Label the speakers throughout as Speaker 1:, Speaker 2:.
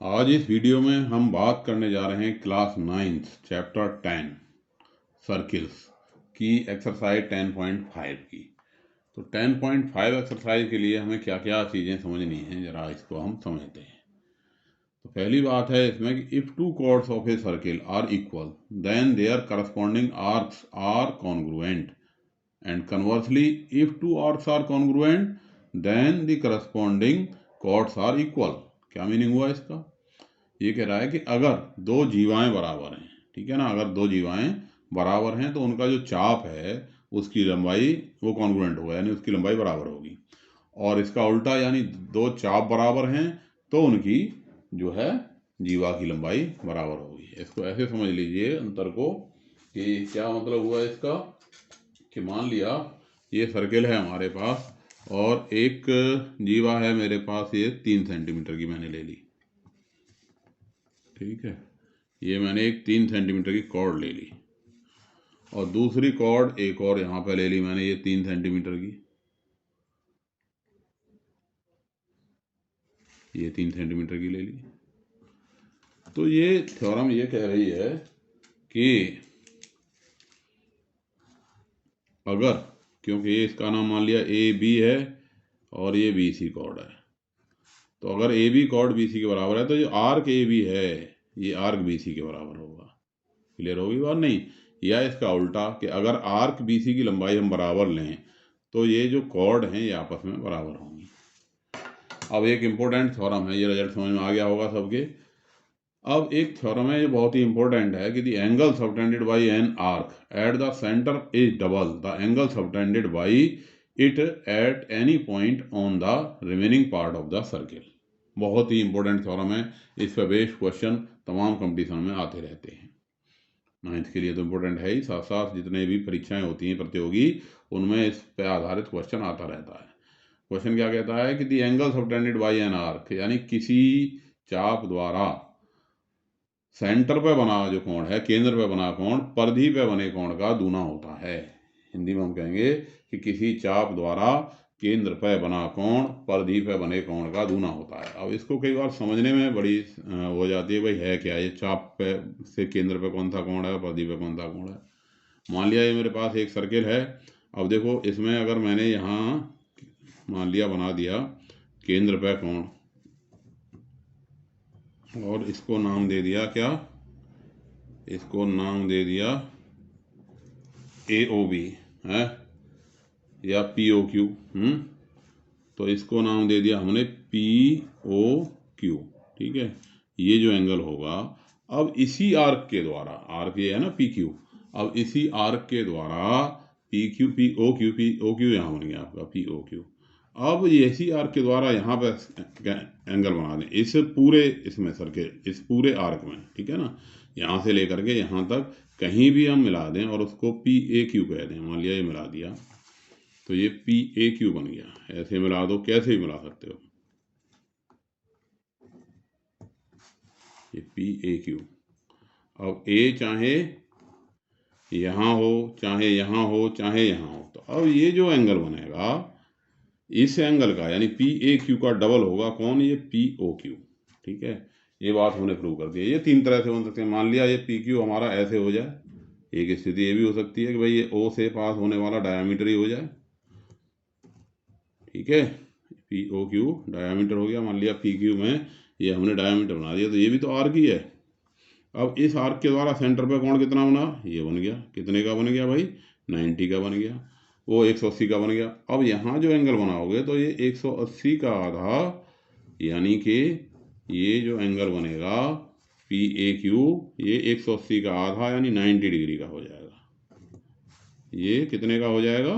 Speaker 1: आज इस वीडियो में हम बात करने जा रहे हैं क्लास 9 चैप्टर 10 सर्किल्स की एक्सरसाइज 10.5 की। तो 10.5 एक्सरसाइज के लिए हमें क्या क्या चीज़ें समझनी हैं, ज़रा इसको हम समझते हैं। तो पहली बात है इसमें कि if two chords of a circle are equal then their corresponding arcs are congruent and conversely if two arcs are congruent then the corresponding chords are equal. क्या मीनिंग हुआ इसका? ये कह रहा है कि अगर दो जीवाएं बराबर हैं, ठीक है ना, अगर दो जीवाएं बराबर हैं तो उनका जो चाप है उसकी लंबाई वो कॉन्ग्रुएंट होगा, यानी उसकी लंबाई बराबर होगी। और इसका उल्टा, यानी दो चाप बराबर हैं तो उनकी जो है जीवा की लंबाई बराबर होगी। इसको ऐसे समझ लीजिए अंतर को, कि क्या मतलब हुआ इसका, कि मान लिया ये सर्किल है हमारे पास और एक जीवा है मेरे पास, ये 3 सेंटीमीटर की मैंने ले ली, ठीक है। ये मैंने एक 3 सेंटीमीटर की कॉर्ड ले ली और दूसरी कॉर्ड एक और यहाँ पे ले ली मैंने, ये 3 सेंटीमीटर की, ये 3 सेंटीमीटर की ले ली। तो ये थ्योरम ये कह रही है कि अगर, क्योंकि ये इसका नाम मान लिया ए बी है और ये बी सी कॉर्ड है, तो अगर A B chord B C के बराबर है तो जो आर्क ए बी है ये आर्क बी सी के बराबर होगा। क्लियर होगी बात नहीं? या इसका उल्टा, कि अगर आर्क बी सी की लंबाई हम बराबर लें तो ये जो कॉर्ड हैं ये आपस में बराबर होंगी। अब एक इम्पोर्टेंट थ्योरम है, ये रिजल्ट समझ में आ गया होगा सबके। अब एक थ्योरम है, ये बहुत ही इंपॉर्टेंट है, कि the angle subtended bye an arc at the centre is double the angle subtended bye it at any point on the remaining part of the circle. बहुत ही इंपॉर्टेंट थ्योरम है, इस पर बेस्ड क्वेश्चन तमाम competition में आते रहते हैं। 9th के लिए तो इम्पोर्टेंट है ही, साथ साथ जितने भी परीक्षाएं होती हैं प्रतियोगी उनमें इस पर आधारित क्वेश्चन आता रहता है। क्वेश्चन क्या कहता है कि the angle subtended bye an arc, यानी किसी चाप द्वारा सेंटर पे बना जो कोण है, केंद्र पे बना कोण परिधि पे बने कोण का दूना होता है। हिंदी में हम कहेंगे कि किसी चाप द्वारा केंद्र पे बना कोण परिधि पे बने कोण का दूना होता है। अब इसको कई बार समझने में बड़ी हो जाती है, भाई है क्या ये, चाप पे से केंद्र पे कौन सा कोण है, परिधि पे कौन सा कोण है। मान लिया ये मेरे पास एक सर्किल है। अब देखो इसमें अगर मैंने यहाँ मान लिया बना दिया केंद्र पे कोण और इसको नाम दे दिया क्या, इसको नाम दे दिया ए ओ बी है या पी ओ क्यू, तो इसको नाम दे दिया हमने पी ओ क्यू, ठीक है। ये जो एंगल होगा, अब इसी आर्क के द्वारा, आर्क ये है ना पी क्यू, अब इसी आर्क के द्वारा P Q P O Q यहाँ बन गया आपका पी ओ क्यू। अब इसी आर्क के द्वारा यहाँ पे एंगल बना दें इस पूरे, इसमें सर्किल, इस पूरे आर्क में, ठीक है ना, यहाँ से लेकर के यहाँ तक कहीं भी हम मिला दें और उसको पी ए क्यू कह दें। मान लिया ये मिला दिया तो ये पी ए क्यू बन गया। ऐसे मिला दो, कैसे भी मिला सकते हो, ये पी ए क्यू। अब ए चाहे यहाँ हो, चाहे यहाँ हो, चाहे यहाँ हो, तो अब ये जो एंगल बनेगा इस एंगल का, यानी पी ए क्यू का डबल होगा कौन, ये पी ओ क्यू, ठीक है। ये बात हमने प्रूव कर दी है। ये 3 तरह से बन सकते हैं। मान लिया ये पी क्यू हमारा ऐसे हो जाए, एक स्थिति ये भी हो सकती है कि भाई ये ओ से पास होने वाला डायामीटर ही हो जाए, ठीक है। पी ओ क्यू डायामीटर हो गया, मान लिया पी क्यू में ये हमने डायामीटर बना दिया, तो ये भी तो आर्क ही है। अब इस आर्क के द्वारा सेंटर पे कोण कितना बना, ये बन गया, कितने का बन गया भाई, 90 का बन गया, वो 180 का बन गया। अब यहाँ जो एंगल बनाओगे तो ये 180 का आधा, यानी कि ये जो एंगल बनेगा पी ए क्यू, ये 180 का आधा यानी 90 डिग्री का हो जाएगा। ये कितने का हो जाएगा,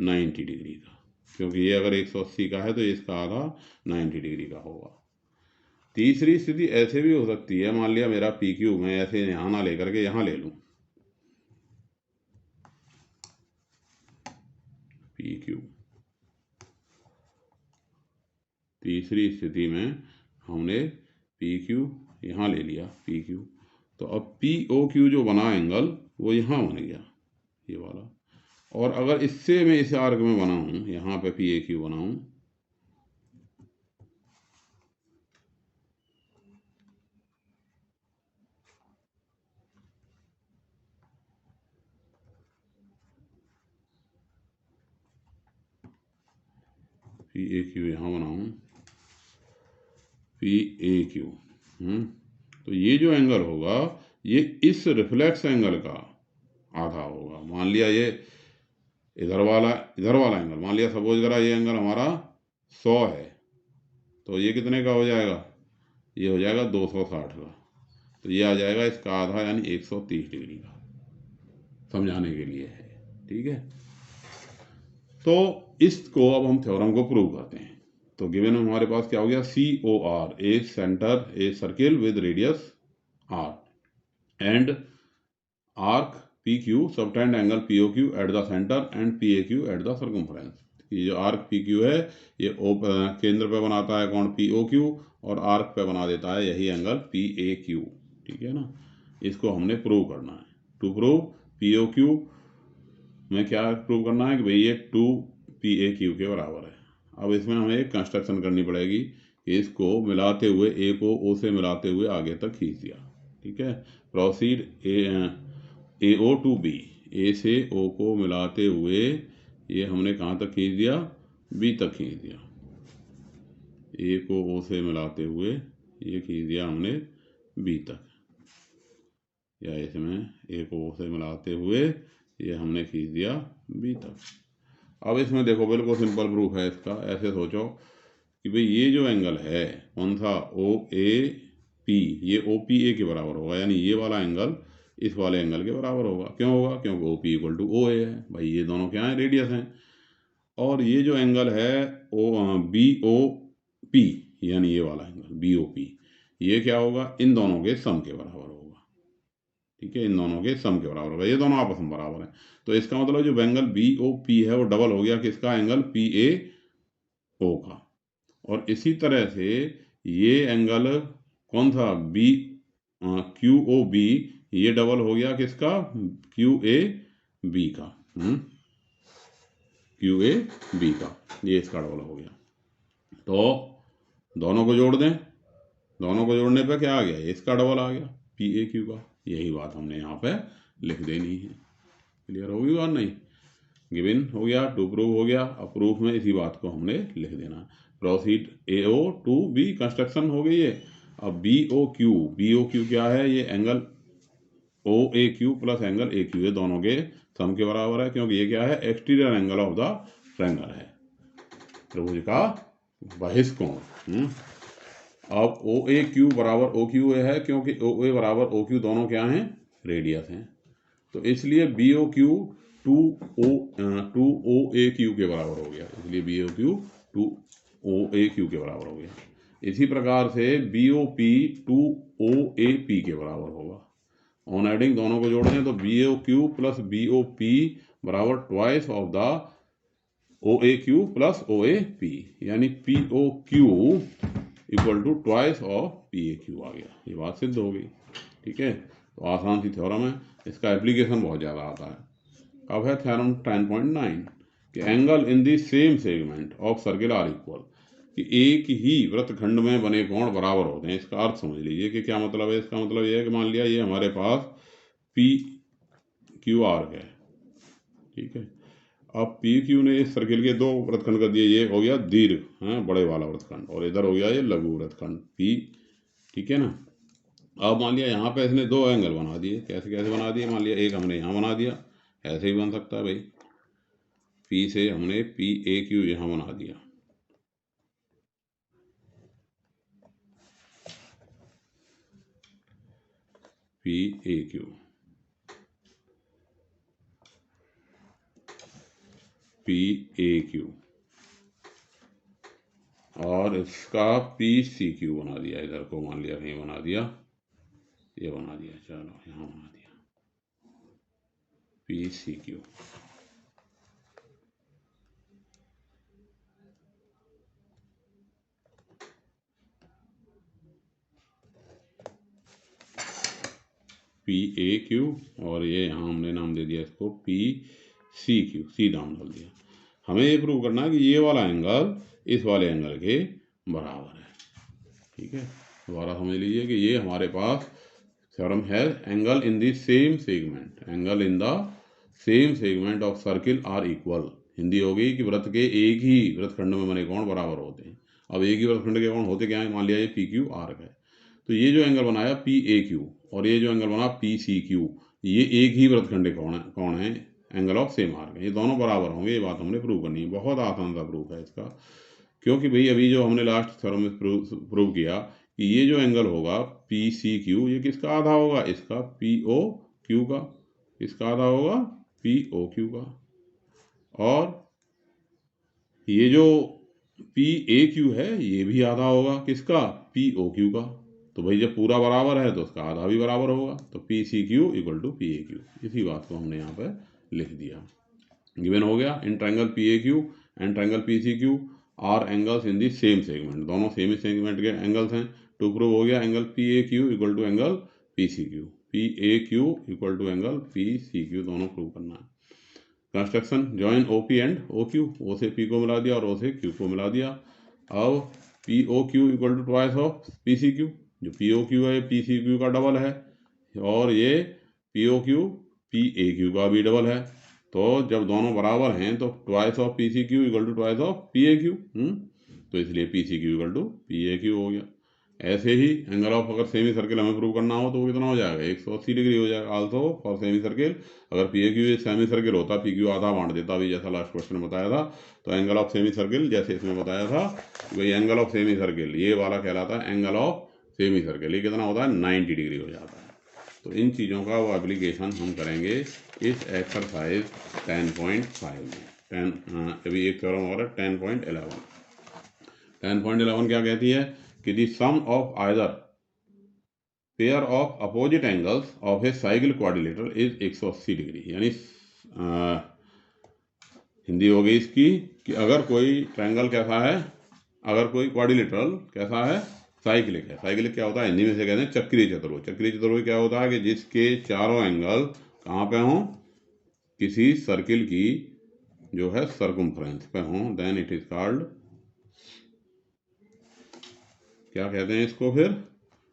Speaker 1: 90 डिग्री का, क्योंकि ये अगर 180 का है तो इसका आधा 90 डिग्री का होगा। तीसरी स्थिति ऐसे भी हो सकती है, मान लिया मेरा पी क्यू मैं ऐसे यहाँ ना लेकर के यहाँ ले लूँ, पी क्यू, तीसरी स्थिति में हमने पी क्यू यहाँ ले लिया पी क्यू, तो अब पी ओ क्यू जो बना एंगल वो यहाँ बन गया ये वाला। और अगर इससे मैं इस आर्क में बनाऊँ, यहाँ पे पी ए क्यू बनाऊँ, पी ए क्यू यहाँ बनाऊँ, पी ए क्यू। तो ये जो एंगल होगा ये इस रिफ्लेक्स एंगल का आधा होगा। मान लिया ये इधर वाला एंगल, मान लिया सपोज करा ये एंगल हमारा 100 है, तो ये कितने का हो जाएगा, ये हो जाएगा 260 का। तो ये आ जाएगा इसका आधा यानी 130 डिग्री का, समझाने के लिए है। ठीक है, तो इसको अब हम थ्योरम को प्रूव करते हैं। तो गिवन हमारे पास क्या हो गया, COR A centre a circle with radius R and arc PQ subtend angle POQ at the centre and PAQ at the circumference. ये जो आर्क PQ है ये केंद्र पे बनाता है कोण POQ और आर्क पे बना देता है यही एंगल PAQ। ठीक है ना, इसको हमने प्रूव करना है। टू प्रूव POQ में क्या प्रूव करना है कि भाई ये 2PAQ के बराबर है। अब इसमें हमें एक कंस्ट्रक्शन करनी पड़ेगी कि इसको मिलाते हुए ए को ओ से मिलाते हुए आगे तक खींच दिया। ठीक है, प्रोसीड AO टू B, ए से ओ को मिलाते हुए ये हमने कहाँ तक खींच दिया, B तक खींच दिया। ए को ओ से मिलाते हुए ये खींच दिया हमने B तक, या इसमें ए को ओ से मिलाते हुए ये हमने खींच दिया B तक। अब इसमें देखो बिल्कुल सिंपल प्रूफ है इसका। ऐसे सोचो कि भाई ये जो एंगल है कौन सा, OAP, ये OPA के बराबर होगा, यानी ये वाला एंगल इस वाले एंगल के बराबर होगा। क्यों होगा, क्योंकि OP इक्वल टू OA है। भाई ये दोनों क्या है, रेडियस हैं। और ये जो एंगल है BOP, यानी ये वाला एंगल BOP, ये क्या होगा, इन दोनों के सम के बराबर होगा। ठीक है, इन दोनों के सम के बराबर होगा, ये दोनों आपस में बराबर हैं। तो इसका मतलब जो एंगल BOP है वो डबल हो गया किसका, एंगल PAO का। और इसी तरह से ये एंगल कौन था, QOB, ये डबल हो गया किसका, QAB का। QAB का, ये इसका डबल हो गया। तो दोनों को जोड़ दें, दोनों को जोड़ने पे क्या आ गया, इसका डबल आ गया PAQ का। यही बात हमने यहाँ पे लिख देनी है। क्लियर होगी बात, नहीं, गिवन हो गया, टू प्रूव हो गया। अब प्रूफ में इसी बात को हमने लिख देना है। Proceed AO to B, construction हो गई है। अब BOQ क्या है, ये angle OAQ plus angle AQ, ये दोनों के सम के बराबर है, क्योंकि ये क्या है, exterior angle of the triangle है, त्रिभुज का बहिष्कोण। अब OAQ बराबर OQA है, क्योंकि OA बराबर OQ दोनों क्या हैं, रेडियस हैं। तो इसलिए BOQ 2OAQ के बराबर हो गया, इसलिए BOQ 2OAQ के बराबर हो गया। इसी प्रकार से BOP 2OAP के बराबर होगा। ऑन एडिंग दोनों को जोड़ दें तो BOQ प्लस BOP बराबर twice of the OAQ plus OAP, यानी POQ equal to twice of PAQ आ गया। ये बात सिद्ध हो गई। ठीक है, तो आसान सी थ्योरम है, इसका एप्लीकेशन बहुत ज़्यादा आता है। अब है थ्योरम 10.9 कि angle in the same segment of circle are equal, कि एक ही वृत्तखंड में बने कोण बराबर होते हैं। इसका अर्थ समझ लीजिए कि क्या मतलब है। इसका मतलब ये है कि मान लिया ये हमारे पास PQR है। ठीक है, अब PQ ने इस सर्किल के दो वृत्तखंड कर दिए, ये हो गया दीर्घ, बड़े वाला वृत्तखंड, और इधर हो गया ये लघु वृत्तखंड P। ठीक है ना, अब मान लिया यहाँ पे इसने दो एंगल बना दिए। कैसे कैसे बना दिए, मान लिया एक हमने यहाँ बना दिया, ऐसे ही बन सकता है भाई, P से हमने PAQ यहाँ बना दिया। PAQ और इसका PCQ बना दिया, इधर को मान लिया कहीं बना दिया, ये बना दिया, चलो यहाँ बना दिया PCQ। PAQ और ये यहाँ हमने नाम दे दिया इसको PCQ, सी नाम डाल दिया। हमें ये प्रूव करना है कि ये वाला एंगल इस वाले एंगल के बराबर है। ठीक है, दोबारा समझ लीजिए कि ये हमारे पास थ्योरम है, angle in the same segment, angle in the same segment of circle are equal, Hindi हो गई कि वृत्त के एक ही वृत्तखंड में बने कोण बराबर होते हैं। अब एक ही वृत्तखंड के कोण होते क्या है, मान लिया ये पी क्यू आर्क है, तो ये जो एंगल बनाया पी ए क्यू और ये जो एंगल बना पी सी क्यू, ये एक ही वृत्तखंड के कोण है, एंगल ऑफ सेम आर्क है, ये दोनों बराबर होंगे। ये बात हमने प्रूव करनी है, बहुत आसान सा प्रूफ है इसका, क्योंकि भाई अभी जो हमने लास्ट थ्योरम में प्रूव किया कि ये जो एंगल होगा पी सी क्यू, ये किसका आधा होगा, इसका पी ओ क्यू का, किसका आधा होगा, पी ओ क्यू का। और ये जो पी ए क्यू है ये भी आधा होगा किसका, पी ओ क्यू का। तो भाई जब पूरा बराबर है तो उसका आधा भी बराबर होगा, तो P C Q equal to P A Q. इसी बात को हमने यहाँ पर लिख दिया। गिवन हो गया in triangle P A Q and triangle P C Q are angles in the same segment, दोनों सेम ही सेगमेंट के एंगल्स हैं। टू प्रूव हो गया angle P A Q equal to angle P C Q, P A Q equal to angle P C Q, दोनों prove करना है। Construction join O P and O Q, O से P को मिला दिया और ओ से क्यू को मिला दिया। अब P O Q equal to twice of P C Q, जो पी ओ क्यू है पी सी क्यू का डबल है, और ये P O Q P A Q का भी डबल है। तो जब दोनों बराबर हैं तो twice of P C Q equal to twice of P A Q, तो इसलिए P C Q equal to P A Q हो गया। ऐसे ही एंगल ऑफ अगर सेमी सर्किल हमें प्रूव करना हो तो वो कितना हो जाएगा, 180 डिग्री हो जाएगा। आल्सो फॉर सेमी सर्किल, अगर P A Q semi circle होता, पी क्यू आधा बांट देता, अभी जैसा लास्ट क्वेश्चन में बताया था, तो एंगल ऑफ सेमी सर्किल जैसे इसमें बताया था, वही एंगल ऑफ सेमी सर्किल ये वाला कहलाता है एंगल ऑफ सेमी सर्किल। ये कितना होता है, 90 डिग्री हो जाता है। तो इन चीज़ों का वो एप्लीकेशन हम करेंगे इस एक्सरसाइज 10.5 में। अभी एक थ्योरम और है 10.11। 10.11 क्या कहती है कि the sum of either pair of opposite angles of a cyclic quadrilateral is 180 degree. यानी हिंदी हो गई इसकी कि अगर कोई ट्रायंगल कैसा है, अगर कोई क्वाड्रिलेटरल कैसा है, साइक्लिक है। साइक्लिक क्या होता है, हिंदी में से कहते हैं चक्रीय चतुर्भुज। चक्रीय चतुर्भुज क्या होता है कि जिसके चारों एंगल कहाँ पे हों, किसी सर्किल की जो है सर्कमफ्रेंस पे हों, देन इट इज कॉल्ड, क्या कहते हैं इसको, फिर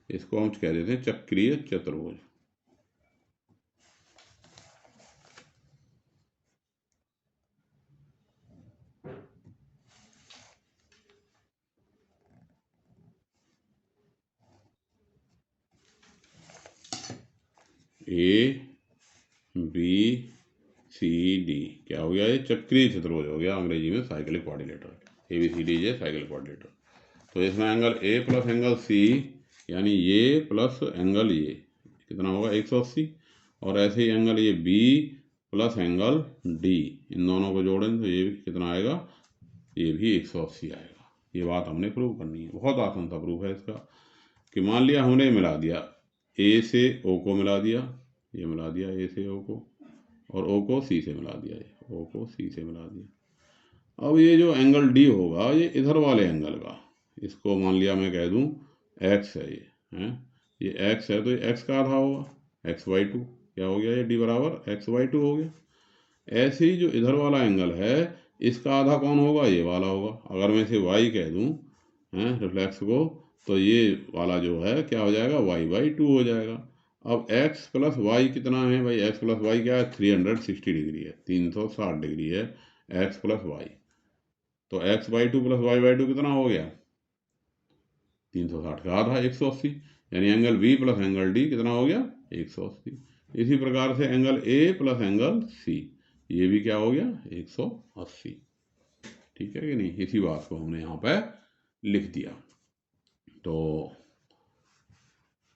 Speaker 1: इसको हम कह देते हैं चक्रीय चतुर्भुज। ए बी सी डी क्या हो गया, ये चक्रीय चतुर्भुज हो गया, अंग्रेजी में cyclic quadrilateral. A B C D ये साइक्लिक क्वाड्रिलेटरल। तो इसमें angle A plus angle C, यानी ये प्लस एंगल ये कितना होगा 180, और ऐसे ही एंगल ये बी प्लस एंगल डी, इन दोनों को जोड़ें तो ये कितना आएगा, ये भी 180 आएगा। ये बात हमने प्रूव करनी है, बहुत आसान सा प्रूफ है इसका। कि मान लिया हमने मिला दिया ए से ओ को मिला दिया, ये मिला दिया ए से ओ को, और ओ को सी से मिला दिया, ये ओ को सी से मिला दिया। अब ये जो एंगल डी होगा ये इधर वाले एंगल का, इसको मान लिया मैं कह दूं एक्स है, ये एक्स है, तो ये एक्स का आधा होगा, x/2 क्या हो गया, ये डी बराबर x/2 हो गया। ऐसे ही जो इधर वाला एंगल है इसका आधा कौन होगा, ये वाला होगा। अगर मैं इसे y कह दूं रिफ्लेक्स को, तो ये वाला जो है क्या हो जाएगा, y/2 हो जाएगा। अब x प्लस वाई कितना है भाई, x प्लस वाई क्या है, 360 डिग्री है, 360 डिग्री है x प्लस वाई। तो x/2 प्लस y/2 कितना हो गया, 360 का आधा 180, यानी angle B plus angle D कितना हो गया, 180। इसी प्रकार से angle A plus angle C, ये भी क्या हो गया, 180। ठीक है कि नहीं, इसी बात को हमने यहाँ पे लिख दिया। तो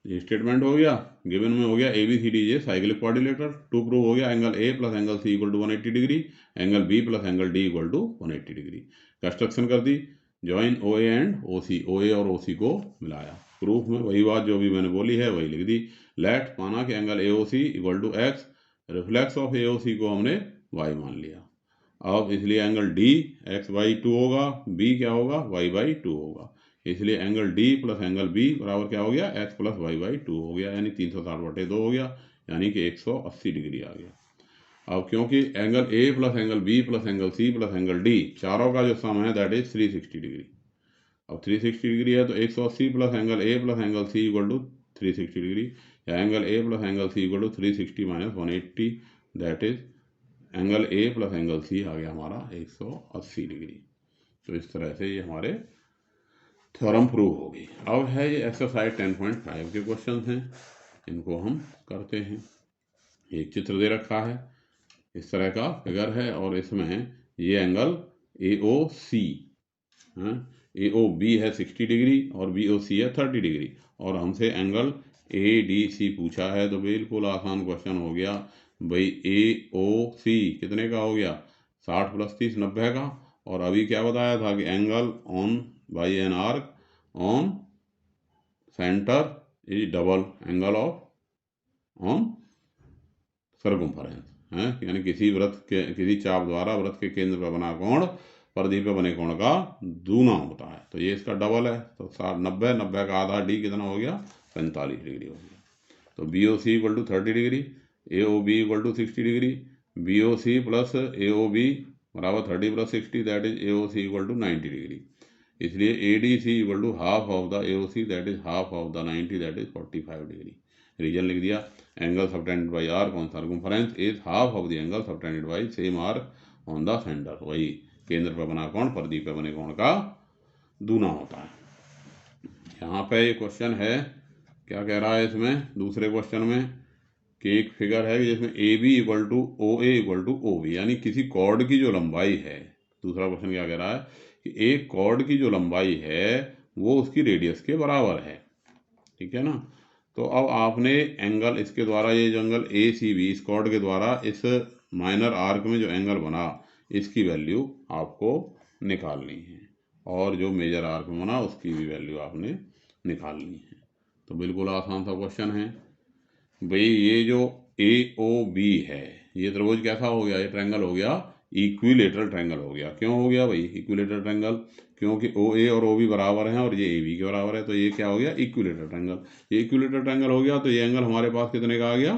Speaker 1: ये स्टेटमेंट हो गया, गिवन में हो गया ए बी सी डी ये साइक्लिक क्वाड्रिलेटरल। टू प्रूव हो गया angle A plus angle C equal to 180 degree, angle B plus angle D equal to 180 degree. Construction कर दी, ज्वाइन ओ ए एंड ओ सी, ओ ए और ओ सी को मिलाया। प्रूफ में वही बात जो भी मैंने बोली है वही लिख दी। लेट माना कि angle A O C equal to X, reflex of A O C को हमने वाई मान लिया। अब इसलिए एंगल डी x/2 होगा, बी क्या होगा, y/2 होगा। इसलिए angle D plus angle B बराबर क्या हो गया, x प्लस y/2 हो गया, यानी 360/2 हो गया, यानी कि 180 डिग्री आ गया। अब क्योंकि angle A plus angle B plus angle C plus angle D चारों का जो सम है दैट इज 360 डिग्री। अब 360 डिग्री है तो 180 plus angle A plus angle C equal to 360 degree, या angle A plus angle C equal to 360 minus 180 that is angle A plus angle C आ गया हमारा 180 डिग्री। तो इस तरह से ये हमारे थ्योरम प्रूव होगी। अब है ये एक्सरसाइज 10.5 के क्वेश्चन हैं, इनको हम करते हैं। एक चित्र दे रखा है, इस तरह का फिगर है, और इसमें ये angle A O C, A O B है 60 डिग्री और बी ओ सी है 30 डिग्री, और हमसे एंगल ए डी सी पूछा है। तो बिल्कुल आसान क्वेश्चन हो गया भाई। ए ओ सी कितने का हो गया, 60 + 30 90 का। और अभी क्या बताया था कि angle on by an arc on centre is double angle of on circumference है, यानी किसी वृत्त के, किसी चाप द्वारा वृत्त के केंद्र पर बना कोण परिधि पर बने कोण का दूना होता है। तो ये इसका डबल है, तो 90 90 का आधा डी कितना हो गया, 45 डिग्री हो गया। तो B O C equal to 30 degree, A O B equal to 60 degree, B O C plus A O B बराबर 30 + 60 that is A O C equal to 90 degree. इसलिए A D C equal to half of the A O C that is half of the 90 that is 45 degree. Reason लिख दिया, angle subtended by arc on circumference is half of the angle subtended by same arc on the centre. वही केंद्र पर बना कोण परिधि पर बने कोण का दूना होता है। यहाँ पे ये क्वेश्चन है, क्या कह रहा है इसमें दूसरे क्वेश्चन में कि एक फिगर है जिसमें A B equal to O A equal to O B, यानी किसी कॉर्ड की जो लंबाई है। दूसरा क्वेश्चन क्या कह रहा है कि एक कॉर्ड की जो लंबाई है वो उसकी रेडियस के बराबर है, ठीक है ना। तो अब आपने एंगल इसके द्वारा, ये जो एंगल ए सी बी इस कॉर्ड के द्वारा इस माइनर आर्क में जो एंगल बना इसकी वैल्यू आपको निकालनी है, और जो मेजर आर्क में बना उसकी भी वैल्यू आपने निकालनी है। तो बिल्कुल आसान सा क्वेश्चन है भाई। ये जो ए ओ बी है ये त्रिभुज कैसा हो गया, ये ट्रायंगल हो गया इक्विलेटरल ट्रायंगल हो गया। क्यों हो गया भाई इक्विलेटरल ट्रायंगल, क्योंकि ओ ए और ओ बी बराबर हैं और ये ए बी के बराबर है, तो ये क्या हो गया इक्विलेटरल ट्रायंगल। ये इक्विलेटरल ट्रायंगल हो गया तो ये एंगल हमारे पास कितने का आ गया,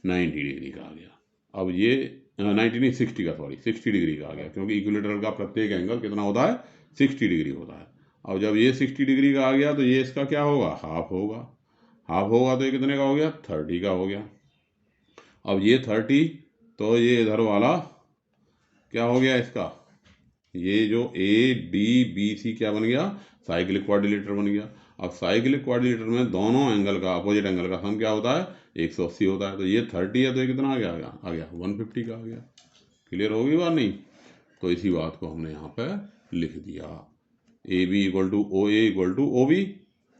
Speaker 1: 90 डिग्री का आ गया। अब ये 90 नहीं 60 का, सॉरी 60 डिग्री का आ गया, क्योंकि इक्विलेटरल का प्रत्येक एंगल कितना होता है 60 डिग्री होता है। अब जब ये 60 डिग्री का आ गया तो ये इसका क्या होगा, हाफ होगा। हाफ होगा तो ये कितने का हो गया, 30 का हो गया। अब ये 30, तो ये इधर वाला क्या हो गया इसका, ये जो ए डी बी सी क्या बन गया, साइक्लिक क्वाड्रिलेटर बन गया। अब साइक्लिक क्वाड्रिलेटर में दोनों एंगल का, अपोजिट एंगल का सम क्या होता है, 180 होता है। तो ये 30 है तो ये कितना आ गया, 150 का आ गया। क्लियर होगी बात नहीं। तो इसी बात को हमने यहाँ पे लिख दिया, A B equal to O A equal to O B,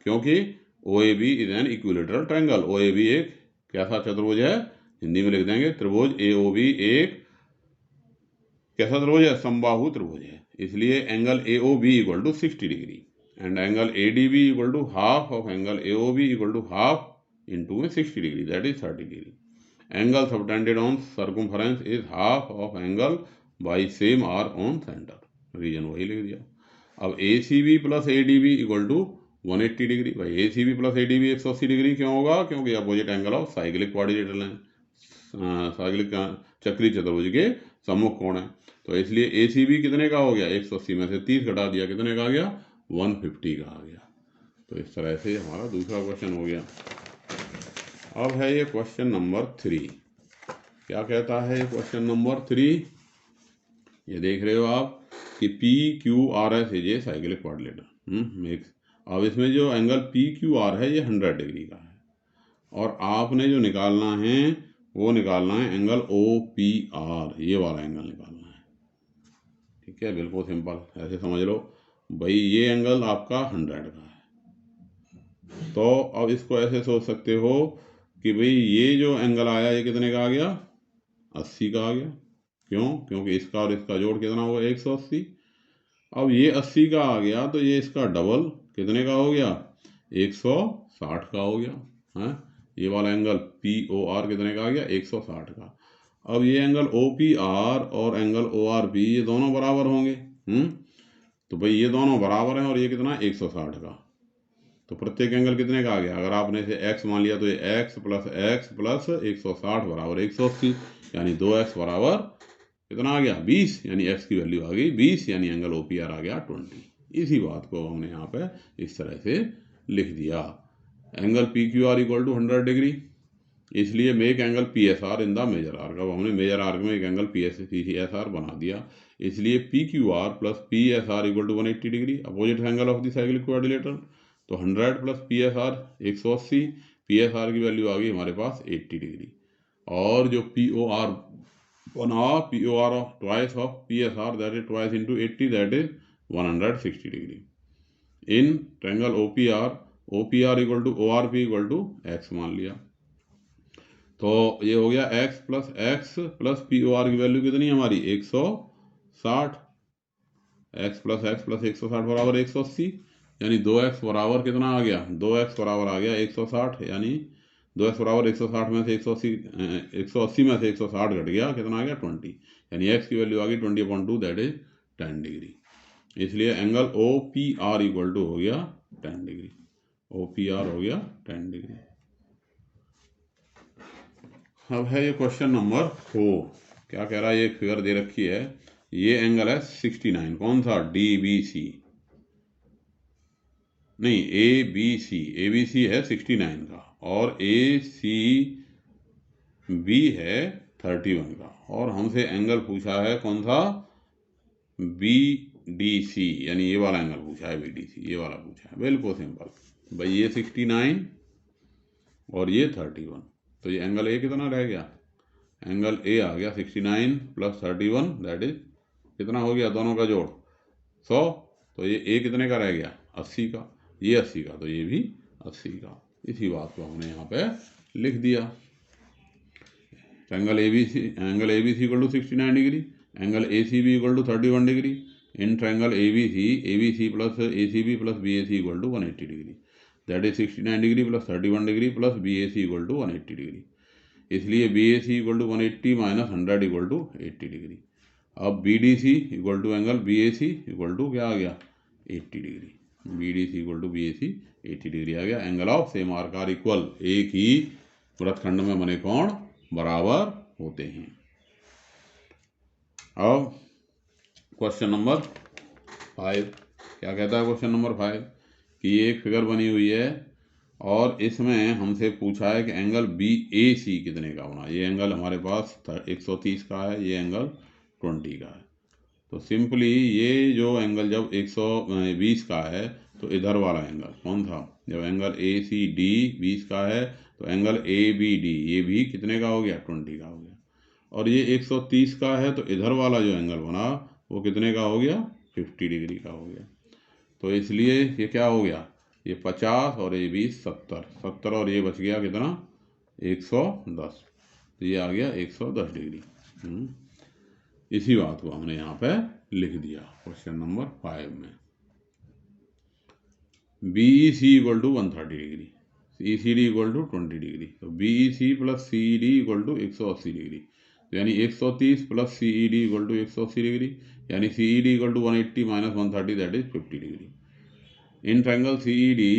Speaker 1: क्योंकि O A B is an equilateral triangle. O A B एक कैसा चतुर्भुज है, हिंदी में लिख देंगे त्रिभुज ए ओ बी एक कैसा त्रिभुज है, समबाहु त्रिभुज है। इसलिए angle A O B equal to 60 degree and angle A D B equal to half of angle A O B equal to half into में 60 degree that is 30 degree. Angle subtended on circumference is half of angle by same arc on centre. Reason वही लिख दिया। अब A C B plus A D B equal to 180 degree. भाई A C B plus A D B 180 degree क्यों होगा, क्योंकि opposite angle of cyclic quadrilateral है, cyclic चक्री चतुर्भुज के सम्मुख कोण है। तो इसलिए ए सी बी कितने का हो गया, 180 में से 30 घटा दिया, कितने का आ गया, 150 का आ गया। तो इस तरह से हमारा दूसरा क्वेश्चन हो गया। अब है ये क्वेश्चन नंबर 3। क्या कहता है क्वेश्चन नंबर 3, ये देख रहे हो आप कि P Q R S is a cyclic quadrilateral. अब इसमें जो एंगल पी क्यू आर है ये 100 डिग्री का है, और आपने जो निकालना है वो निकालना है एंगल ओ पी आर, ये वाला एंगल निकालना है। ठीक है, बिल्कुल सिंपल, ऐसे समझ लो भाई ये एंगल आपका 100 का है। तो अब इसको ऐसे सोच सकते हो कि भाई ये जो एंगल आया ये कितने का आ गया, 80 का आ गया। क्यों, क्योंकि इसका और इसका जोड़ कितना होगा, 180। अब ये 80 का आ गया तो ये इसका डबल कितने का हो गया, 160 का हो गया है। ये वाला एंगल पी ओ आर कितने का आ गया, 160 का। अब ये एंगल ओ पी आर और एंगल ओ आर पी ये दोनों बराबर होंगे। तो भाई ये दोनों बराबर हैं और ये कितना 160 का। तो प्रत्येक एंगल कितने का आ गया, अगर आपने इसे x मान लिया तो ये x प्लस 160 बराबर 180, यानी 2x बराबर कितना आ गया, 20, यानी x की वैल्यू आ गई 20, यानी एंगल ओ पी आर आ गया 20। इसी बात को हमने यहाँ पे इस तरह से लिख दिया। Angle P Q R equal to 100 degree इसलिए make angle P S R in the major arc. अब हमने मेजर आर्क में एक एंगल पी एस आर बना दिया, इसलिए P Q R plus P S R equal to 180 degree, opposite angle of the cyclic quadrilateral. तो 100 plus P S R 180, P S R की value आ गई हमारे पास 80 डिग्री। और जो पी ओ आर बना, P O R of twice of P S R that is twice into 80 that is 160 degree. In triangle O P R equal to O R P equal to X मान लिया। तो ये हो गया x plus P O R की value कितनी है हमारी 160, x प्लस 160 बराबर 180, यानी 2x बराबर कितना आ गया, 2x बराबर आ गया 160, यानी 2x बराबर 160 में से 180 में से 160 घट गया, कितना आ गया 20, यानी x की वैल्यू आ गई 20/2 दैट इज 10 डिग्री। इसलिए angle O P R equal to हो गया 10 डिग्री, ओ पी आर हो गया 10 डिग्री। अब है ये क्वेश्चन नंबर 4। क्या कह रहा है, ये एक फिगर दे रखी है, ये एंगल है 69, कौन सा, डी बी सी, नहीं ए बी सी है 69 का, और ए सी बी है 31 का, और हमसे एंगल पूछा है कौन सा, बी डी सी, यानी ये वाला एंगल पूछा है, बी डी सी ये वाला पूछा है। बिल्कुल सिंपल भाई, ये 69 और ये 31, तो ये एंगल ए कितना रह गया, एंगल ए आ गया 69 प्लस 31 दैट इज कितना हो गया, दोनों का जोड़ 100, तो ये ए कितने का रह गया 80 का, ये 80 का, तो ये भी 80 का। इसी बात को हमने यहाँ पे लिख दिया। Angle A B C equal to 69 degree, angle A C B equal to 31 degree, in triangle A B C plus A C B plus B A C equal to 180 degree, that is 69 degree plus 31 degree plus B A C equal to 180 degree. इसलिए B A C equal to 180 minus 100 equal to 80 degree. अब B D C equal to angle B A C equal to क्या आ गया 80 degree, B D C equal to B A C 80 degree आ गया। Angle of same arc are equal, एक ही वृत्तखंड में बने कोण बराबर होते हैं। अब क्वेश्चन नंबर 5 क्या कहता है, क्वेश्चन नंबर 5 कि ये एक फिगर बनी हुई है और इसमें हमसे पूछा है कि एंगल बी ए सी कितने का होना। ये एंगल हमारे पास 130 का है, ये एंगल 20 का है। तो सिंपली ये जो एंगल जब 120 का है तो इधर वाला एंगल कौन था, जब एंगल ए सी डी 20 का है तो एंगल ए बी डी ये भी कितने का हो गया 20 का हो गया, और ये 130 का है तो इधर वाला जो एंगल बना वो कितने का हो गया 50 डिग्री का हो गया। तो इसलिए ये क्या हो गया, ये 50 और ये 20 70 और ये बच गया कितना 110, तो ये आ गया 110 डिग्री। इसी बात को हमने यहाँ पे लिख दिया क्वेश्चन नंबर 5 में। B E C equal to 130 degree, E C D equal to 20 degree, तो B E C plus C E D equal to 180 degree, तो यानी 130 plus C E D equal to 180 degree, यानी C E D equal to 180 minus 130 that is 50 degree. In triangle C E D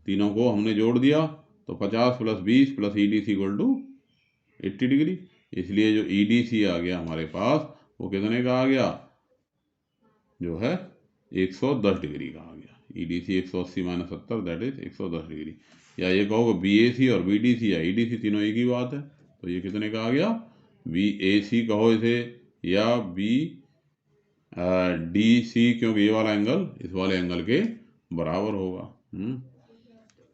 Speaker 1: तीनों को हमने जोड़ दिया तो 50 plus 20 plus E D C equal to 80 degree, इसलिए जो ई डी सी आ गया हमारे पास वो कितने का आ गया, जो है 110 डिग्री का आ गया। E D C 180 minus 70 that is 110 degree, या ये कहोगे बी ए सी और बी डी सी या ई डी सी तीनों एक ही बात है, तो ये कितने का आ गया, बी ए सी कहो इसे या बी डी सी, क्योंकि ये वाला एंगल इस वाले एंगल के बराबर होगा।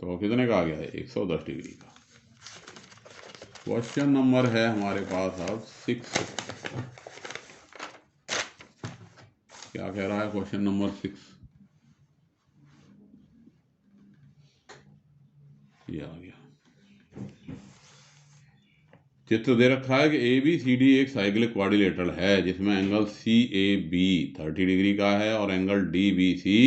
Speaker 1: तो कितने का आ गया है 110 डिग्री का। क्वेश्चन नंबर है हमारे पास अब 6। क्या कह रहा है क्वेश्चन नंबर 6, ये आ गया, चित्र दे रखा है कि ए बी सी डी एक साइक्लिक क्वाड्रिलेटरल है जिसमें angle C A B 30 degree का है और angle D B C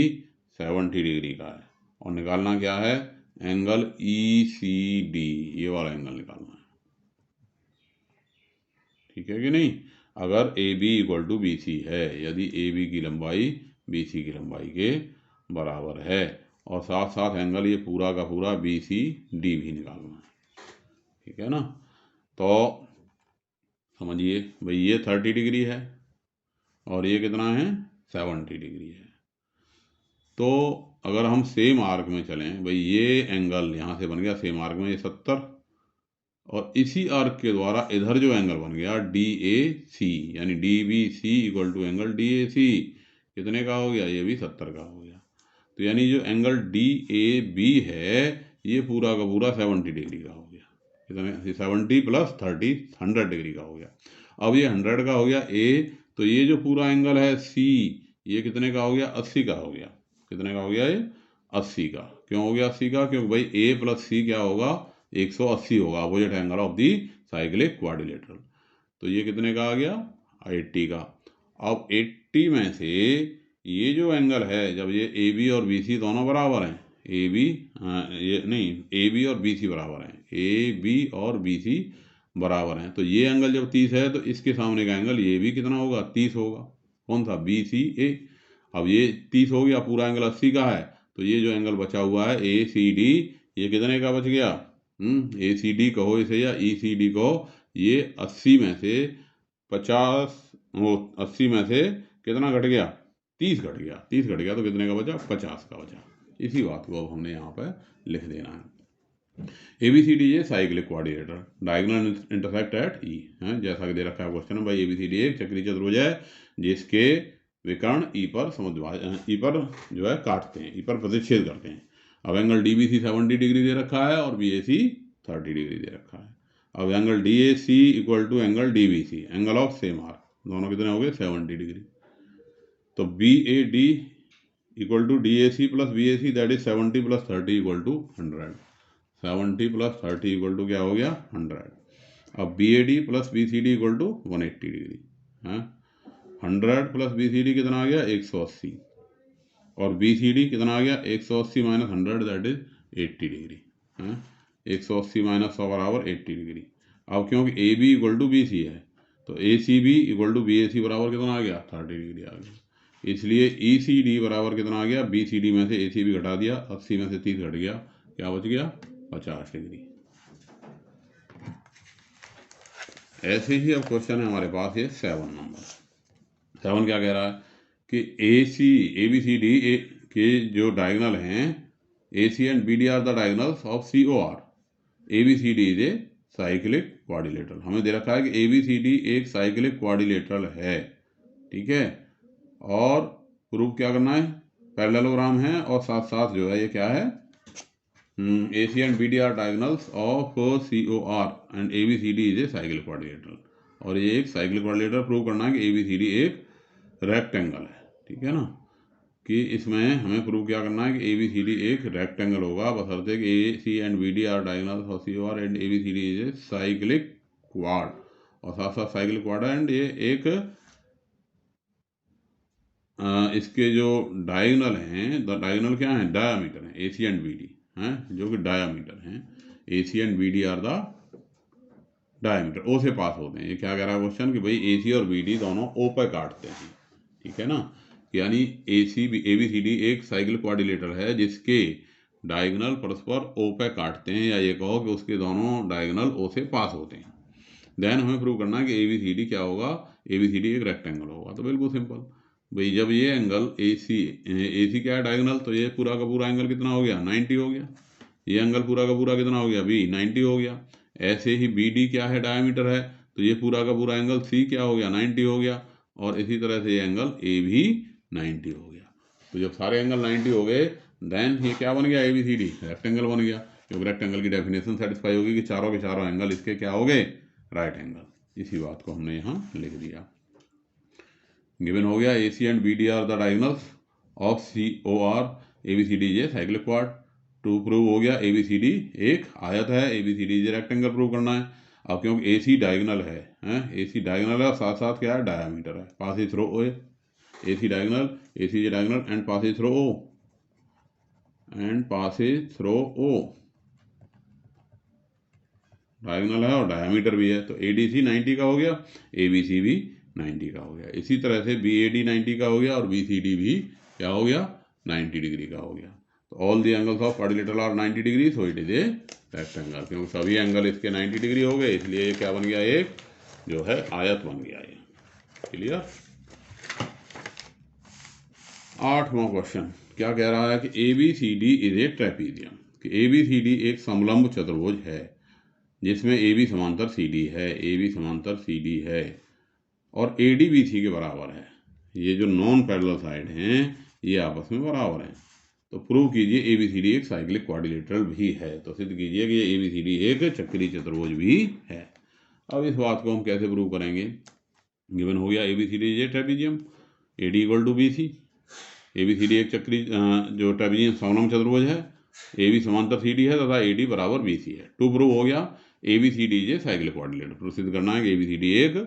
Speaker 1: 70 degree का है, और निकालना क्या है, एंगल ई सी डी, ये वाला एंगल निकालना है। ठीक है कि नहीं। अगर A B equal to B C है, यदि ए बी की लंबाई बी सी की लंबाई के बराबर है, और साथ साथ एंगल ये पूरा का पूरा बी सी डी भी निकालना है। ठीक है ना। तो समझिए भाई ये 30 डिग्री है और ये कितना है 70 डिग्री है। तो अगर हम सेम आर्क में चलें, भाई ये एंगल यहाँ से बन गया सेम आर्क में, ये 70 और इसी आर्क के द्वारा इधर जो एंगल बन गया DAC, यानी DBC equal to angle DAC कितने का हो गया, ये भी 70 का हो गया। तो यानी जो एंगल DAB है ये पूरा का पूरा 70 डिग्री का हो गया। कितने, 70 प्लस 30 100 डिग्री का हो गया। अब ये 100 का हो गया A, तो ये जो पूरा एंगल है C ये कितने का हो गया, 80 का हो गया। कितने का हो गया ये, 80 का। क्यों हो गया 80 का, क्योंकि भाई A प्लस C क्या होगा, 180 होगा, opposite angle of the cyclic quadrilateral. तो ये कितने का आ गया, 80 का। अब 80 में से ये जो एंगल है, जब ये AB और BC दोनों बराबर हैं, AB ये नहीं, AB और BC बराबर हैं, AB और BC बराबर हैं, तो ये एंगल जब 30 है तो इसके सामने का एंगल ये भी कितना होगा, 30 होगा। कौन सा, BCA। अब ये 30 हो गया, पूरा एंगल 80 का है, तो ये जो एंगल बचा हुआ है ACD ये कितने का बच गया, ACD कहो इसे या ECD कहो, ये 80 में से 50 वो 80 में से कितना घट गया, 30 घट गया। 30 घट गया तो कितने का बचा, 50 का बचा। इसी बात को अब हमने यहाँ पर लिख देना है। ABCD ये cyclic quadrilateral, diagonal intersect at E है, जैसा कि दे रखा है क्वेश्चन में। भाई ABCD एक चक्रीय चतुर्भुज है जिसके विकर्ण E पर E पर जो है काटते हैं, E पर प्रतिच्छेद करते हैं। अब एंगल DBC 70 डिग्री दे रखा है और BAC 30 डिग्री दे रखा है। अब angle DAC equal to angle DBC, angle of same arc, दोनों कितने हो गए, 70 डिग्री। तो BAD equal to DAC plus BAC, that is 70 plus 30 equal to 100। 70 plus 30 equal to क्या हो गया, 100। अब BAD plus BCD equal to 180 degree है। 100 प्लस BCD कितना आ गया, 180, और BCD कितना आ गया, 180 माइनस 100 दैट इज 80 डिग्री है। 180 माइनस 100 बराबर 80 डिग्री। अब क्योंकि AB इक्वल टू BC है तो ACB इक्वल टू BAC बराबर कितना आ गया, 30 डिग्री आ गया। इसलिए ECD बराबर कितना आ गया, BCD में से ACB घटा दिया, 80 में से 30 घट गया, क्या बच गया, 50 डिग्री। ऐसे ही अब क्वेश्चन है हमारे पास ये 7 नंबर। 7 क्या कह रहा है कि ABCD के जो डायगोनल हैं, AC and BD are the diagonals of COR। ABCD is a cyclic quadrilateral. हमें दे रखा है कि ABCD एक साइक्लिक क्वाड्रिलेटरल है, ठीक है। और प्रूफ क्या करना है, पैरेललोग्राम है, और साथ साथ जो है ये क्या है, AC and BD are diagonals of COR and ABCD is a cyclic quadrilateral। और ये एक साइक्लिक क्वाड्रिलेटरल प्रूव करना है कि ABCD एक रेक्टेंगल है, ठीक है ना। कि इसमें हमें प्रूव क्या करना है कि ABCD एक रेक्टेंगल होगा, बशर्ते कि AC and BD are diagonals of COR and ABCD is a cyclic quad, और साथ साथ साइक्लिक क्वाड है। एंड ये एक इसके जो डायगोनल हैं, डायगोनल क्या है, डायामीटर है, AC एंड BD हैं, जो कि डायामीटर हैं। AC and BD are the diameter, O से पास होते हैं। ये क्या कह रहा है क्वेश्चन कि भाई AC और BD दोनों O पर काटते हैं, ठीक है ना। यानी ABCD एक साइक्लिक क्वाड्रिलेटरल है जिसके डायगोनल परस्पर O पर काटते हैं, या ये कहो कि उसके दोनों डायगोनल O से पास होते हैं। देन हमें प्रूव करना है कि ABCD क्या होगा, ABCD एक रेक्टेंगल होगा। तो बिल्कुल सिंपल भाई, जब ये एंगल AC क्या है, डायगोनल, तो ये पूरा का पूरा एंगल कितना हो गया, 90 हो गया। ये एंगल पूरा का पूरा कितना हो गया, B 90 हो गया। ऐसे ही BD क्या है, डायमीटर है, तो ये पूरा का पूरा एंगल C क्या हो गया, 90 हो गया। और इसी तरह से ये एंगल A भी 90 हो गया। तो जब सारे एंगल 90 हो गए, देन ये क्या बन गया, ABCD रेक्टेंगल बन गया। क्योंकि रेक्टेंगल की डेफिनेशन सेटिस्फाई होगी कि चारों के चारों एंगल इसके क्या हो गए, राइट एंगल। इसी बात को हमने यहाँ लिख दिया। गिवन हो गया AC and BD are the diagonals of COR, ABCD ये साइक्लिक क्वाड। टू प्रूव हो गया ABCD एक आयत है, ABCD ये रेक्टेंगल प्रूव करना है। अब क्योंकि AC डायगोनल है, AC डायगोनल है, साथ साथ क्या है, डायामीटर है, Passage through O। AC diagonal, AC ये diagonal and Passage through O, and Passage through O diagonal है और डायामीटर भी है। तो ADC 90 का हो गया, ABC भी 90 का हो गया। इसी तरह से BAD 90 का हो गया और BCD भी क्या हो गया, 90 डिग्री का हो गया। तो all the angles of quadrilateral are 90 degree, so it is a rectangle. क्योंकि सभी एंगल इसके 90 डिग्री हो गए, इसलिए ये क्या बन गया, एक जो है आयत बन गया ये। क्लियर। 8वां क्वेश्चन क्या कह रहा है कि ABCD इज ए ट्रेपीजियम। कि ABCD एक समलंब चतुर्भुज है। जिसमें ए बी समांतर सी डी है, ए बी समांतर सी डी है और ए डी बी सी के बराबर है। ये जो नॉन पैरेलल साइड हैं ये आपस में बराबर हैं। तो प्रूव कीजिए ए बी सी डी एक साइक्लिक क्वाड्रिलेटरल भी है। तो सिद्ध कीजिए कि ये ए बी सी डी एक चक्रीय चतुर्भुज भी है। अब इस बात को हम कैसे प्रूव करेंगे? गिवन हो गया A B C D is a trapezium, A D equal to B C. A B C D एक चक्रीय जो ट्रेपीजियम समलंब चतुर्भुज है, ए बी समांतर सी डी है तथा ए डी बराबर बी सी है। टू प्रूव हो गया A B C D is a cyclic quadrilateral. Proceed करना है कि ए बी सी डी एक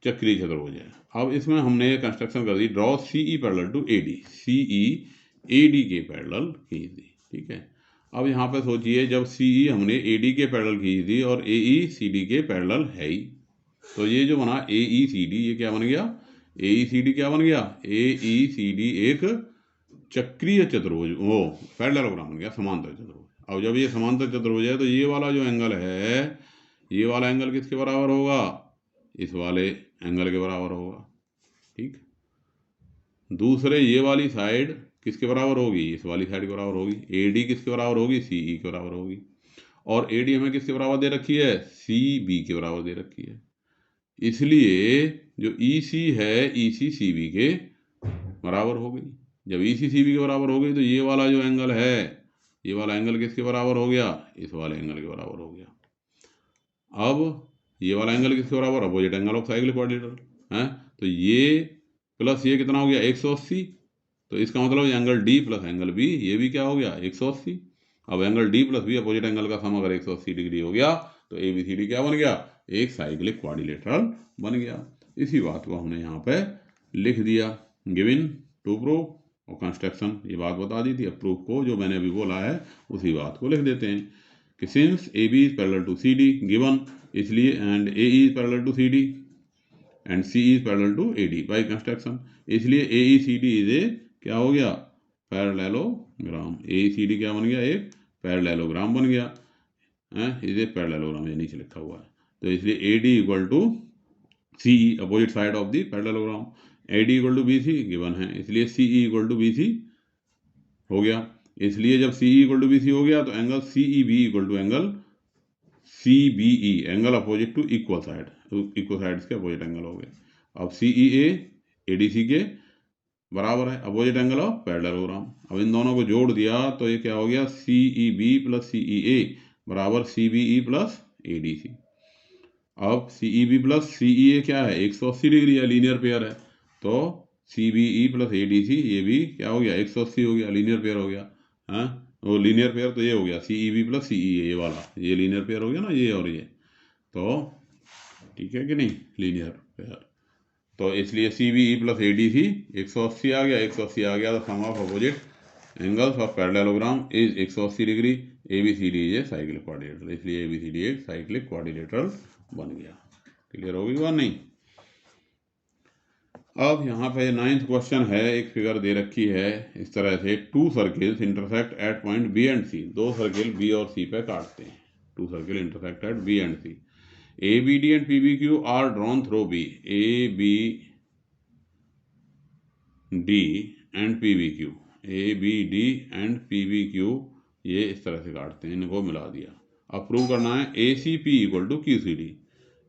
Speaker 1: चक्रीय चतुर्भुज है। अब इसमें हमने कंस्ट्रक्शन कर दी, draw C E parallel to A D, C E A D के पैरेलल खींच दी। ठीक है, अब यहाँ पे सोचिए जब सी ई हमने ए डी के पैरेलल खींच दी और ए ई सी डी के पैरेलल है ही, तो ये जो बना ए ई सी डी ये क्या बन गया? ए ई सी डी क्या बन गया? ए ई सी डी एक चक्रीय चतुर्भुज, वो पैरेललोग्राम बन गया, समांतर चतुर्भुज। अब जब ये समांतर चतुर्भुज है तो ये वाला जो एंगल है, ये वाला एंगल किसके बराबर होगा? इस वाले एंगल के बराबर होगा। ठीक, दूसरे ये वाली साइड किसके बराबर होगी? इस वाली साइड के बराबर होगी। ए डी किसके बराबर होगी? सी ई के बराबर होगी। और ए डी हमें किसके बराबर दे रखी है? सी बी के बराबर दे रखी है। इसलिए जो ई सी है ई सी सी बी के बराबर हो गई। जब ई सी सी बी के बराबर हो गई तो ये वाला जो एंगल है, ये वाला एंगल किसके बराबर हो गया? इस वाले एंगल के बराबर हो गया। अब ये वाला एंगल किसके बराबर? Opposite angle of cyclic quadrilateral है। तो ये प्लस ये कितना हो गया? 180। तो इसका मतलब angle D plus angle B, ये भी क्या हो गया? 180। अब angle D plus B opposite angle का सम अगर 180 डिग्री हो गया तो ए बी सी डी क्या बन गया? एक साइक्लिक क्वाड्रिलेटरल बन गया। इसी बात को हमने यहाँ पे लिख दिया। गिवन टू प्रूव और कंस्ट्रक्शन ये बात बता दी थी। अब प्रूफ को जो मैंने अभी बोला है उसी बात को लिख देते हैं कि since A B is parallel to C D given, इसलिए and A is parallel to C D and C is parallel to A D by construction, इसलिए A E C D is ए क्या हो गया? पैरेललोग्राम। ए ई C D क्या बन गया? एक parallelogram बन गया है। इज ए पैरेललोग्राम, ये नीचे लिखा हुआ है। तो इसलिए A D equal to C E opposite side of the parallelogram, A D equal to B C given है, इसलिए C E equal to B C हो गया। इसलिए जब C E equal to B C हो गया तो angle C E B equal to angle C B E, angle opposite to equal side, equal sides के अपोजिट एंगल हो गए। अब सी ई ए डी सी के बराबर है, अपोजिट एंगल ऑफ पैरेललोग्राम। अब इन दोनों को जोड़ दिया तो ये क्या हो गया? सी E B plus C E A बराबर C B E plus A D C. अब C E B plus C E ए क्या है? 180 डिग्री है, लीनियर पेयर है। तो C B E plus A D C ये भी क्या हो गया? 180 हो गया, लीनियर पेयर हो गया। हाँ, वो लीनियर पेयर तो ये हो गया सी E B plus C E ए, ये वाला ये लीनियर पेयर हो गया ना, ये और ये। तो ठीक है कि नहीं? Linear pair. तो इसलिए C B E plus A D C 180 आ गया, 180 आ गया तो sum of opposite angles of parallelogram is 180 degree. A B C D is a cyclic quadrilateral, इसलिए ए बी सी डी एक साइक्लिक क्वाड्रिलेटरल बन गया। क्लियर होगी बात नहीं? अब यहाँ पे 9th क्वेश्चन है, एक फिगर दे रखी है इस तरह से, two circles intersect at point B and C. दो सर्किल बी और सी पे काटते हैं। Two circle intersect at B and C. A B D and P B Q are drawn through B. A B D and P B Q, A B D and P B Q ये इस तरह से काटते हैं, इनको मिला दिया। अब प्रूव करना है A C P equal to Q C D.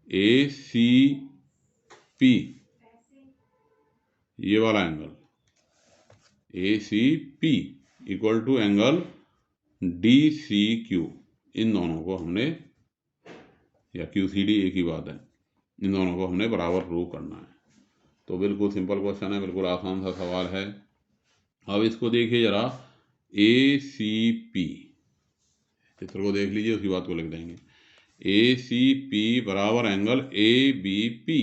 Speaker 1: A C P ये वाला angle A C P equal to angle D C Q, इन दोनों को हमने, या क्यू सी डी एक ही बात है, इन दोनों को हमने बराबर प्रूव करना है। तो बिल्कुल सिंपल क्वेश्चन है, बिल्कुल आसान सा सवाल है। अब इसको देखिए जरा, ए सी पी, चित्र को देख लीजिए, उसी बात को लिख देंगे। ए सी पी बराबर angle A B P,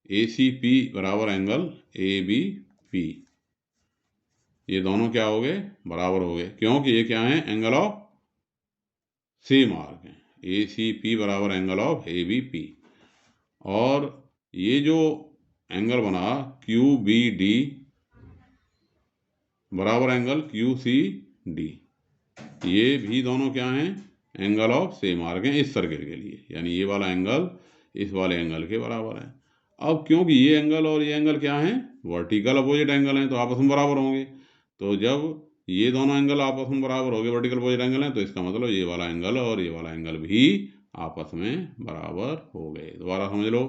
Speaker 1: A C P बराबर एंगल ए बी पी, ये दोनों क्या हो गए? बराबर हो गए, क्योंकि ये क्या है? एंगल ऑफ सेम आर्क है। ए सी पी बराबर angle of A B P. और ये जो एंगल बना क्यू बी डी बराबर एंगल क्यू सी डी, ये भी दोनों क्या हैं? एंगल ऑफ सेम आर्क हैं इस सर्किल के लिए, यानी ये वाला एंगल इस वाले एंगल के बराबर है। अब क्योंकि ये एंगल और ये एंगल क्या हैं? वर्टिकल अपोजिट एंगल हैं, तो आपस में बराबर होंगे। तो जब ये दोनों एंगल आपस में बराबर हो गए, वर्टिकल अपोजिट एंगल हैं, तो इसका मतलब ये वाला एंगल और ये वाला एंगल भी आपस में बराबर हो गए। दोबारा समझ लो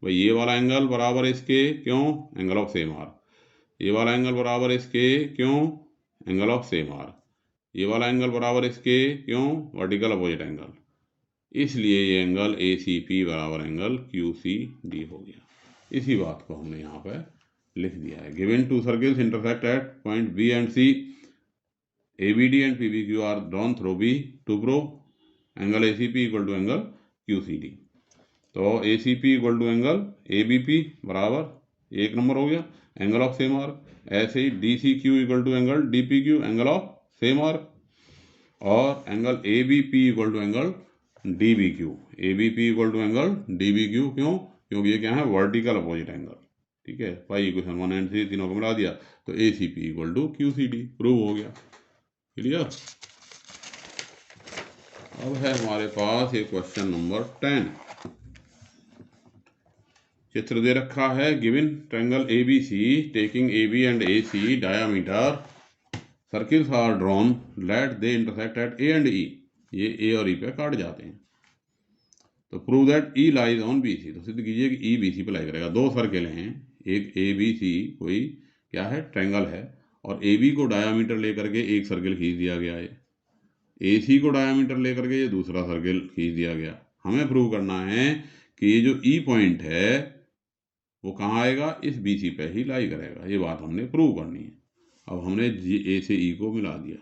Speaker 1: भाई, ये वाला एंगल बराबर इसके, क्यों? Angle of same arc. ये वाला एंगल बराबर इसके, क्यों? Angle of same arc. ये वाला एंगल बराबर इसके, क्यों? Vertical opposite angle. इसलिए ये एंगल ए सी पी बराबर एंगल क्यू सी डी हो गया। इसी बात को हमने यहाँ पे लिख दिया है। Given two circles intersect at point B and C, ABD and PBQ are drawn through B to prove angle ACP equal to angle QCD। तो ACP equal to angle ABP बराबर एक नंबर हो गया, एंगल ऑफ सेम आर्क। ऐसे ही DCQ equal to angle DPQ, angle of same arc. और angle ABP equal to angle DBQ, ABP equal to angle DBQ, क्यों? क्योंकि ये क्या है? Vertical opposite angle. ठीक है भाई, इक्वेशन 1 एंड 3 तीनों को मिला दिया तो ACP equal to QCD prove हो गया। क्लियर? अब है हमारे पास ये क्वेश्चन नंबर 10। चित्र दे रखा है, given triangle ABC taking AB and AC diameter, circles are drawn, let they intersect at A and E। ये A और E पे काट जाते हैं। तो prove that E lies on BC। तो सिद्ध कीजिए कि E BC पे लाई करेगा। दो सर्किल हैं, एक ABC कोई क्या है? ट्रायंगल है, और AB को डायामीटर लेकर के एक सर्किल खींच दिया गया है, AC को डायामीटर लेकर के ये दूसरा सर्किल खींच दिया गया। हमें प्रूव करना है कि ये जो E पॉइंट है वो कहाँ आएगा? इस BC पे ही लाई करेगा। ये बात हमने प्रूव करनी है। अब हमने A से E को मिला दिया।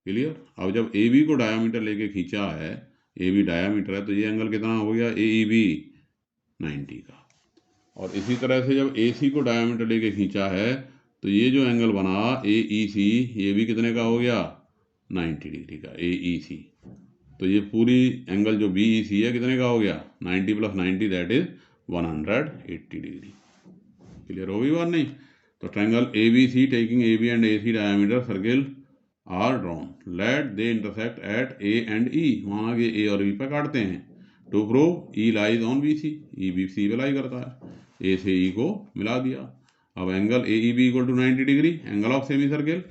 Speaker 1: क्लियर? अब जब AB को डायामीटर लेके खींचा है, AB डायामीटर है, तो ये एंगल कितना हो गया? AEB 90 का। और इसी तरह से जब AC को डायामीटर लेके खींचा है तो ये जो एंगल बना AEC, ये भी कितने का हो गया? 90 डिग्री का AEC। तो ये पूरी एंगल जो BEC है कितने का हो गया? 90 प्लस 90 दैट इज 180 डिग्री। क्लियर हो गई बात? नहीं तो triangle ABC taking AB and AC diameter circle are drawn, let they intersect at A and E। माना कि A और B पे काटते हैं। To prove E lies on BC, E BC पे लाई करता है। A से E को मिला दिया। अब angle AEB equal to 90 degree, angle of semi circle,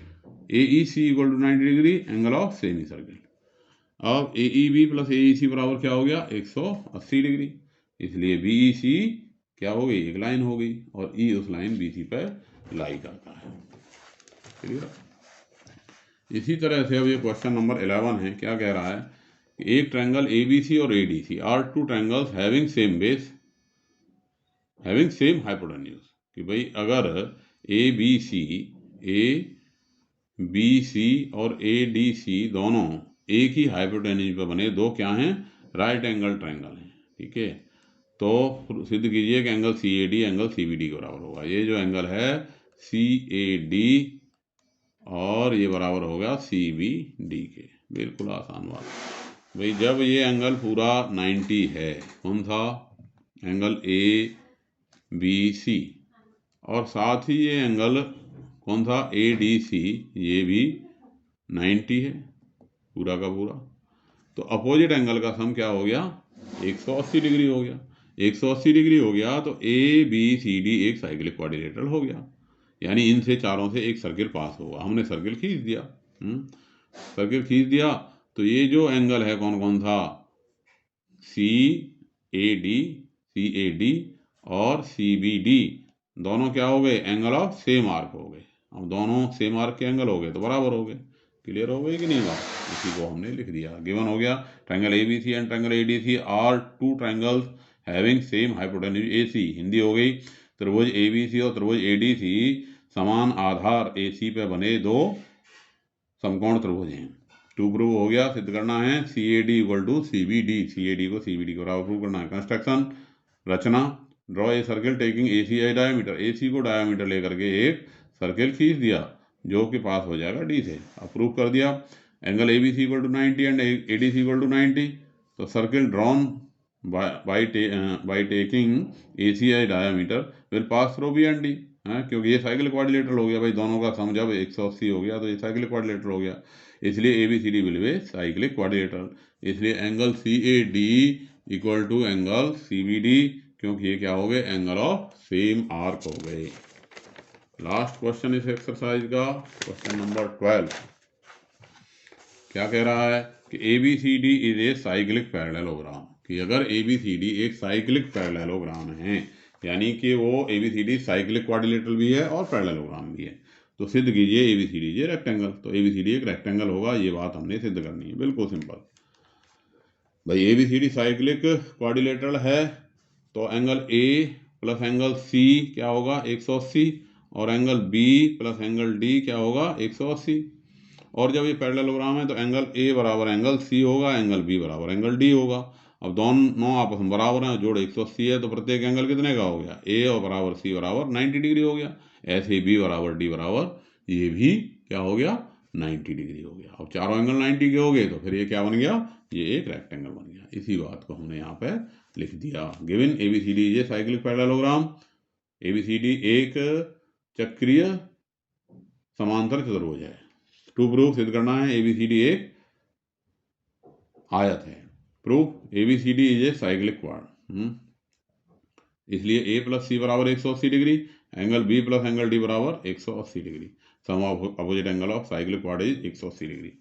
Speaker 1: AEC equal to 90 degree, angle of semi circle. अब AEB प्लस AEC बराबर क्या हो गया? 180 डिग्री। इसलिए BEC क्या हो गई? एक लाइन हो गई, और E उस लाइन BC पर लाई करता है। क्लियर? इसी तरह से अब ये क्वेश्चन नंबर 11 है। क्या कह रहा है कि एक ट्रायंगल ABC और ADC are two triangles having same base having same hypotenuse. कि भाई अगर ABC और ADC दोनों एक ही हाइपोटेन्यूज पर बने, दो क्या हैं? राइट एंगल ट्रायंगल हैं। ठीक है, तो सिद्ध कीजिए कि एंगल CAD एंगल CBD के बराबर होगा। ये जो एंगल है CAD और ये बराबर होगा CBD के। बिल्कुल आसान बात भाई। जब ये एंगल पूरा 90 है, कौन सा? एंगल ABC, और साथ ही ये एंगल कौन सा? ADC, ये भी 90 है पूरा का पूरा। तो अपोजिट एंगल का सम क्या हो गया? 180 डिग्री हो गया। 180 डिग्री हो गया तो ABCD एक साइक्लिक क्वाड्रिलेटरल हो गया। यानी इनसे चारों से एक सर्किल पास होगा। हमने सर्किल खींच दिया। सर्किल खींच दिया तो ये जो एंगल है कौन कौन था? CAD और CBD दोनों क्या हो गए? एंगल ऑफ सेम आर्क हो गए। अब दोनों सेम आर्क के एंगल हो गए तो बराबर हो गए। क्लियर हो गई कि नहीं बात? इसी को हमने लिख दिया। गिवन हो गया triangle ABC and triangle ADC are two triangles having same hypotenuse AC। Hindi हो गई, त्रिभुज ABC और त्रिभुज ADC समान आधार AC पे बने दो समकोण त्रिभुज हैं। टू प्रूव हो गया। सिद्ध करना है CAD equal to CBD, CAD को CBD को बराबर प्रूव करना है। कंस्ट्रक्शन, रचना, draw a circle taking AC as diameter. AC को डायमीटर लेकर के एक सर्किल खींच दिया जो कि पास हो जाएगा D से। अब प्रूव कर दिया angle ABC equal to 90 and ADC equal to 90। तो circle drawn by taking AC as diameter will pass through B and D। क्योंकि ये साइकिल क्वाड्रिलेटरल हो गया भाई। दोनों का सम जब 180 हो गया तो ये साइकिल क्वाड्रिलेटरल हो गया। इसलिए ABCD will be cyclic quadrilateral. इसलिए angle CAD equal to angle CBD, क्योंकि ये क्या हो गए? एंगल ऑफ सेम आर्क हो गए। लास्ट क्वेश्चन इस एक्सरसाइज का, क्वेश्चन नंबर 12। क्या कह रहा है कि ABCD is a cyclic parallelogram, कि अगर ABCD एक साइक्लिक पैरेललोग्राम है, यानी कि वो ABCD साइक्लिक क्वाड्रिलेटरल भी है और पैरेललोग्राम भी है, तो सिद्ध कीजिए ABCD इज ए रेक्टेंगल। तो ABCD एक रेक्टेंगल होगा, ये बात हमने सिद्ध करनी है, बिल्कुल सिंपल। भाई ABCD साइक्लिक क्वाड्रिलेटरल है तो angle A plus angle C क्या होगा 180, और angle B plus angle D क्या होगा 180। और जब ये पैरेललोग्राम है तो एंगल A बराबर एंगल C होगा, एंगल B बराबर एंगल D होगा। अब दोनों आपस में बराबर हैं, जोड़ 180 है, तो प्रत्येक एंगल कितने का हो गया, A और बराबर C बराबर 90 डिग्री हो गया। ऐसे B बराबर D बराबर ये भी क्या हो गया 90 डिग्री हो गया। अब चारों एंगल 90 के हो गए तो फिर ये क्या बन गया, ये एक रेक्टेंगल बन गया। इसी बात को हमने यहाँ पे लिख दिया। गिवन ABCD ये साइक्लिक पैरेललोग्राम, ABCD एक चक्रीय समांतर चतुर्भुज है। टू प्रूफ सिद्ध करना है ABCD एक आयत है। Proof ABCD is a cyclic quad, इसलिए A प्लस C बराबर 180 degree, angle B plus angle D बराबर 180 degree. Sum of opposite angle of cyclic quad is 180 degree,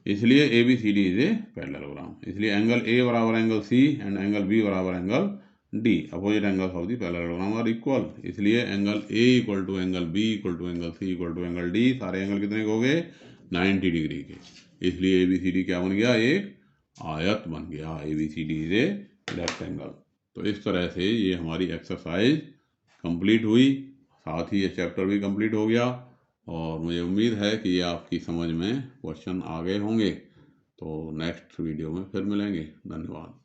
Speaker 1: इसलिए ABCD इज ए पैरेललोग्राम। इसलिए एंगल A बराबर angle C and angle B बराबर angle D, opposite angles of the parallelogram are equal. इसलिए angle A equal to angle B equal to angle C equal to angle D, सारे angle कितने के हो गए 90 degree के। इसलिए ABCD क्या बन गया, एक आयत बन गया। ABCD is a rectangle. तो इस तरह से ये हमारी एक्सरसाइज कंप्लीट हुई, साथ ही ये चैप्टर भी कंप्लीट हो गया, और मुझे उम्मीद है कि ये आपकी समझ में क्वेश्चन आ गए होंगे। तो नेक्स्ट वीडियो में फिर मिलेंगे। धन्यवाद।